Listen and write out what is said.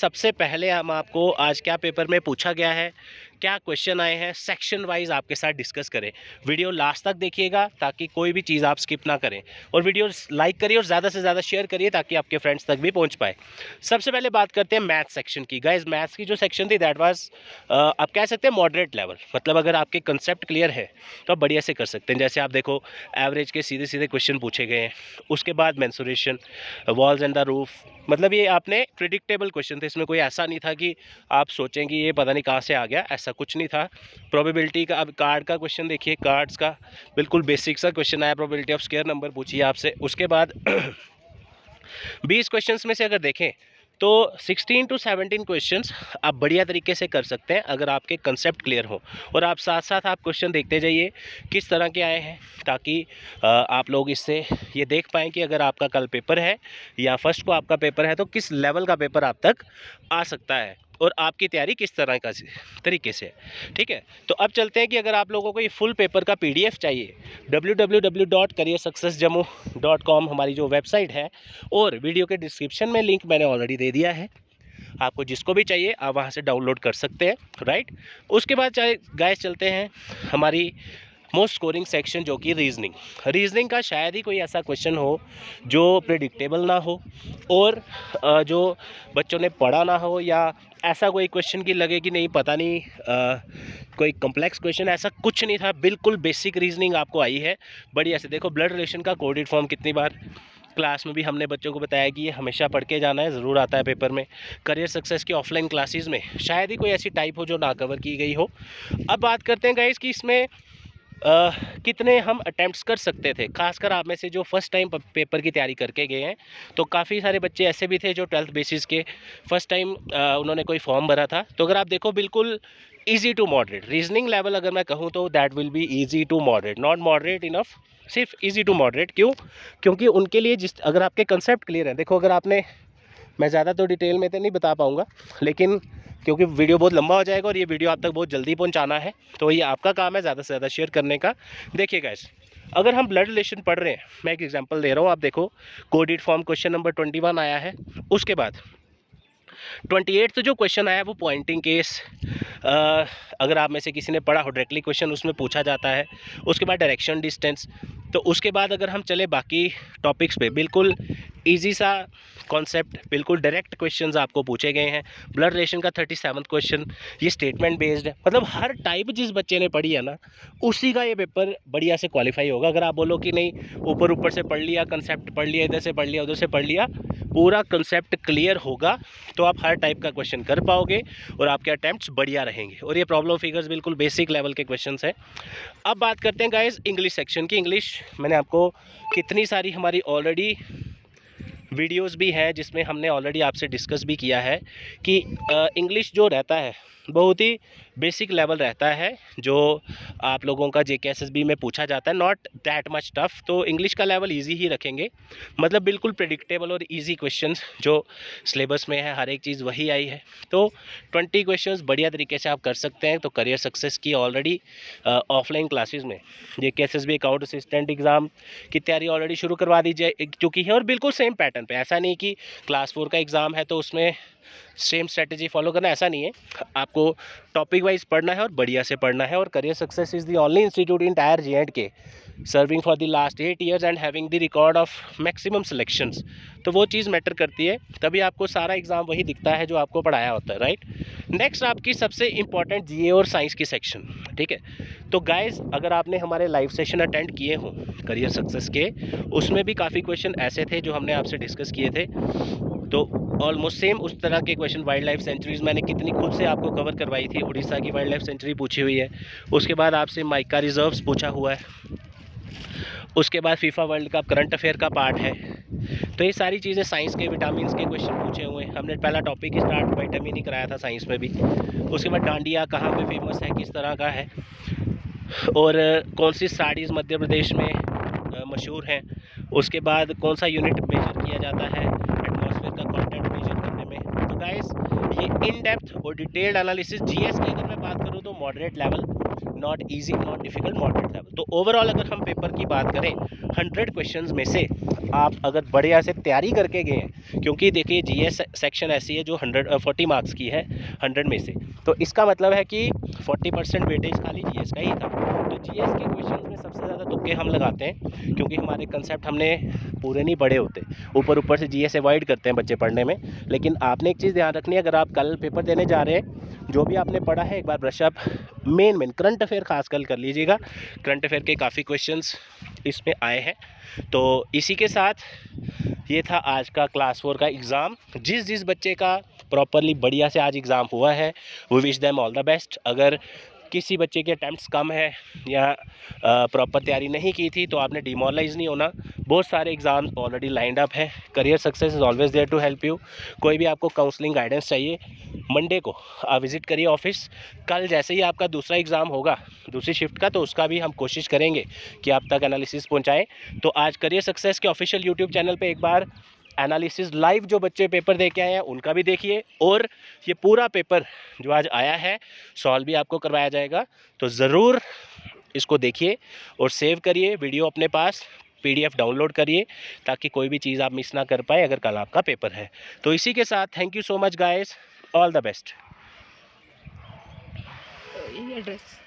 सबसे पहले हम आपको आज क्या पेपर में पूछा गया है, क्या क्वेश्चन आए हैं, सेक्शन वाइज आपके साथ डिस्कस करें। वीडियो लास्ट तक देखिएगा ताकि कोई भी चीज़ आप स्किप ना करें, और वीडियो लाइक करिए और ज़्यादा से ज़्यादा शेयर करिए ताकि आपके फ्रेंड्स तक भी पहुंच पाए। सबसे पहले बात करते हैं मैथ सेक्शन की। गाइज, मैथ्स की जो सेक्शन थी दैट वाज आप कह सकते हैं मॉडरेट लेवल। मतलब अगर आपके कंसेप्ट क्लियर है तो आप बढ़िया से कर सकते हैं। जैसे आप देखो, एवरेज के सीधे सीधे क्वेश्चन पूछे गए हैं। उसके बाद mensuration, walls and the roof, मतलब ये आपने प्रिडिक्टेबल क्वेश्चन थे। इसमें कोई ऐसा नहीं था कि आप सोचेंगे ये पता नहीं कहाँ से आ गया, ऐसा कुछ नहीं था। प्रोबेबिलिटी का, अब कार्ड का क्वेश्चन देखिए, कार्ड्स का बिल्कुल बेसिक सा क्वेश्चन आया, प्रोबेबिलिटी ऑफ स्क्वायर नंबर पूछिए आपसे। उसके बाद 20 क्वेश्चंस में से अगर देखें तो 16 टू 17 क्वेश्चंस आप बढ़िया तरीके से कर सकते हैं अगर आपके कंसेप्ट क्लियर हो, और आप साथ साथ आप क्वेश्चन देखते जाइए किस तरह के आए हैं, ताकि आप लोग इससे ये देख पाएँ कि अगर आपका कल पेपर है या फर्स्ट को आपका पेपर है तो किस लेवल का पेपर आप तक आ सकता है और आपकी तैयारी किस तरह का तरीके से है। ठीक है, तो अब चलते हैं कि अगर आप लोगों को ये फुल पेपर का PDF चाहिए, www.careersuccessjammu.com हमारी जो वेबसाइट है, और वीडियो के डिस्क्रिप्शन में लिंक मैंने ऑलरेडी दे दिया है। आपको जिसको भी चाहिए आप वहाँ से डाउनलोड कर सकते हैं, राइट। उसके बाद चाहे गाइस चलते हैं हमारी मोस्ट स्कोरिंग सेक्शन, जो कि रीजनिंग का शायद ही कोई ऐसा क्वेश्चन हो जो प्रिडिक्टेबल ना हो और जो बच्चों ने पढ़ा ना हो, या ऐसा कोई क्वेश्चन की लगे कि नहीं पता नहीं कोई कॉम्प्लेक्स क्वेश्चन, ऐसा कुछ नहीं था। बिल्कुल बेसिक रीजनिंग आपको आई है बढ़िया से। देखो, ब्लड रिलेशन का कोडेड फॉर्म कितनी बार क्लास में भी हमने बच्चों को बताया कि ये हमेशा पढ़ के जाना है, ज़रूर आता है पेपर में। करियर सक्सेस की ऑफलाइन क्लासेस में शायद ही कोई ऐसी टाइप हो जो ना कवर की गई हो। अब बात करते हैं गाइस कि इसमें कितने हम अटैम्प्ट्स कर सकते थे। खासकर आप में से जो फर्स्ट टाइम पेपर की तैयारी करके गए हैं, तो काफ़ी सारे बच्चे ऐसे भी थे जो 12th बेसिस के फर्स्ट टाइम उन्होंने कोई फॉर्म भरा था। तो अगर आप देखो, बिल्कुल easy to moderate reasoning level अगर मैं कहूँ तो that will be easy to moderate, not moderate enough, सिर्फ इजी टू मॉडरेट। क्यों? क्योंकि उनके लिए जिस, अगर आपके कंसेप्ट क्लियर है, देखो अगर आपने, मैं ज़्यादा तो डिटेल में तो नहीं बता पाऊँगा, लेकिन क्योंकि वीडियो बहुत लंबा हो जाएगा और ये वीडियो आप तक बहुत जल्दी पहुंचाना है, तो ये आपका काम है ज़्यादा से ज़्यादा शेयर करने का। देखिए गाइस, अगर हम ब्लड रिलेशन पढ़ रहे हैं, मैं एक एग्जांपल दे रहा हूँ, आप देखो कोडेड फॉर्म क्वेश्चन नंबर 21 आया है। उसके बाद 28 जो क्वेश्चन आया वो पॉइंटिंग केस, अगर आप में से किसी ने पढ़ा हो डायरेक्टली क्वेश्चन उसमें पूछा जाता है। उसके बाद डायरेक्शन डिस्टेंस। तो उसके बाद अगर हम चले बाकी टॉपिक्स पे, बिल्कुल इजी सा कॉन्सेप्ट, बिल्कुल डायरेक्ट क्वेश्चंस आपको पूछे गए हैं। ब्लड रिलेशन का 37वां क्वेश्चन, ये स्टेटमेंट बेस्ड है। मतलब हर टाइप जिस बच्चे ने पढ़ी है ना, उसी का ये पेपर बढ़िया से क्वालिफाई होगा। अगर आप बोलो कि नहीं ऊपर ऊपर से पढ़ लिया, कंसेप्ट पढ़ लिया, इधर से पढ़ लिया, उधर से पढ़ लिया, पूरा कंसेप्ट क्लियर होगा तो आप हर टाइप का क्वेश्चन कर पाओगे और आपके अटैम्प्ट्स बढ़िया रहेंगे। और ये प्रॉब्लम फिगर्स बिल्कुल बेसिक लेवल के क्वेश्चंस हैं। अब बात करते हैं गाइस इंग्लिश सेक्शन की। इंग्लिश मैंने आपको कितनी सारी हमारी ऑलरेडी वीडियोस भी हैं जिसमें हमने ऑलरेडी आपसे डिस्कस भी किया है कि इंग्लिश जो रहता है बहुत ही बेसिक लेवल रहता है, जो आप लोगों का JKSSB में पूछा जाता है, नॉट दैट मच टफ। तो इंग्लिश का लेवल इजी ही रखेंगे, मतलब बिल्कुल प्रेडिक्टेबल और इजी क्वेश्चंस जो सिलेबस में है, हर एक चीज़ वही आई है। तो 20 क्वेश्चंस बढ़िया तरीके से आप कर सकते हैं। तो करियर सक्सेस की ऑलरेडी ऑफलाइन क्लासेस में JKSSB अकाउंट असिस्टेंट एग्ज़ाम की तैयारी ऑलरेडी शुरू करवा दी चुकी है, और बिल्कुल सेम पैटर्न पे। ऐसा नहीं कि क्लास 4 का एग्ज़ाम है तो उसमें सेम स्ट्रेटजी फॉलो करना, ऐसा नहीं है। आपको टॉपिक वाइज पढ़ना है और बढ़िया से पढ़ना है। और career success is the only institute in tyre J&K serving for the last 8 years and having the record of maximum selections. तो वो चीज़ मैटर करती है, तभी आपको सारा एग्ज़ाम वही दिखता है जो आपको पढ़ाया होता है, राइट। नेक्स्ट आपकी सबसे इंपॉर्टेंट GA और साइंस की सेक्शन, ठीक है। तो गाइज, अगर आपने हमारे लाइव सेशन अटेंड किए हों करियर सक्सेस के, उसमें भी काफ़ी क्वेश्चन ऐसे थे जो हमने आपसे डिस्कस किए थे। तो ऑलमोस्ट सेम उस तरह के क्वेश्चन, वाइल्ड लाइफ सेंचुरीज मैंने कितनी खुद से आपको कवर करवाई थी। उड़ीसा की वाइल्ड लाइफ सेंचुरी पूछी हुई है। उसके बाद आपसे माइका रिजर्व्स पूछा हुआ है। उसके बाद FIFA world cup current affair का पार्ट है। तो ये सारी चीज़ें, साइंस के विटामिन के क्वेश्चन पूछे हुए हैं। हमने पहला टॉपिक ही स्टार्ट विटामिन ही कराया था साइंस में भी। उसके बाद डांडिया कहाँ पे फेमस है, किस तरह का है, और कौन सी साड़ीज़ मध्य प्रदेश में मशहूर हैं। उसके बाद कौन सा यूनिट मेजर किया जाता है एटमॉस्फेयर का कंटेंट मेजर करने में। तो गाइस, ये इन डेप्थ और डिटेल्ड एनालिसिस GS की अगर मैं बात करूँ तो moderate level, not easy, not difficult, moderate level. तो ओवरऑल अगर हम पेपर की बात करें 100 क्वेश्चंस में से आप अगर बढ़िया से तैयारी करके गए हैं, क्योंकि देखिए जीएस सेक्शन ऐसी है जो 40 मार्क्स की है 100 में से, तो इसका मतलब है कि 40% वेटेज खाली जीएस का ही था। तो जीएस के क्वेश्चंस में सबसे ज़्यादा तुक्के हम लगाते हैं, क्योंकि हमारे कंसेप्ट हमने पूरे नहीं पढ़े होते, ऊपर से जीएस अवॉइड करते हैं बच्चे पढ़ने में। लेकिन आपने एक चीज़ ध्यान रखनी है, अगर आप कल पेपर देने जा रहे हैं, जो भी आपने पढ़ा है एक बार ब्रशअप मेन करंट अफेयर खास कर लीजिएगा। करंट अफेयर के काफ़ी क्वेश्चंस इसमें आए हैं। तो इसी के साथ ये था आज का क्लास 4 का एग्ज़ाम। जिस बच्चे का प्रॉपरली बढ़िया से आज एग्ज़ाम हुआ है, we wish them all the best. अगर किसी बच्चे के अटैम्प्ट्स कम है या प्रॉपर तैयारी नहीं की थी, तो आपने डिमोरलाइज नहीं होना। बहुत सारे एग्ज़ाम्स ऑलरेडी लाइंड अप है। Career success is always there to help you. कोई भी आपको काउंसलिंग गाइडेंस चाहिए, मंडे को आप विज़िट करिए ऑफिस। कल जैसे ही आपका दूसरा एग्ज़ाम होगा, दूसरी शिफ्ट का, तो उसका भी हम कोशिश करेंगे कि आप तक एनालिसिस पहुँचाएँ। तो आज करियर सक्सेस के ऑफिशियल यूट्यूब चैनल पर एक बार एनालिसिस लाइव जो बच्चे पेपर दे के आए हैं उनका भी देखिए, और ये पूरा पेपर जो आज आया है सॉल्व भी आपको करवाया जाएगा। तो ज़रूर इसको देखिए और सेव करिए वीडियो अपने पास, पीडीएफ डाउनलोड करिए, ताकि कोई भी चीज़ आप मिस ना कर पाए अगर कल आपका पेपर है। तो इसी के साथ thank you so much guys, all the best. Address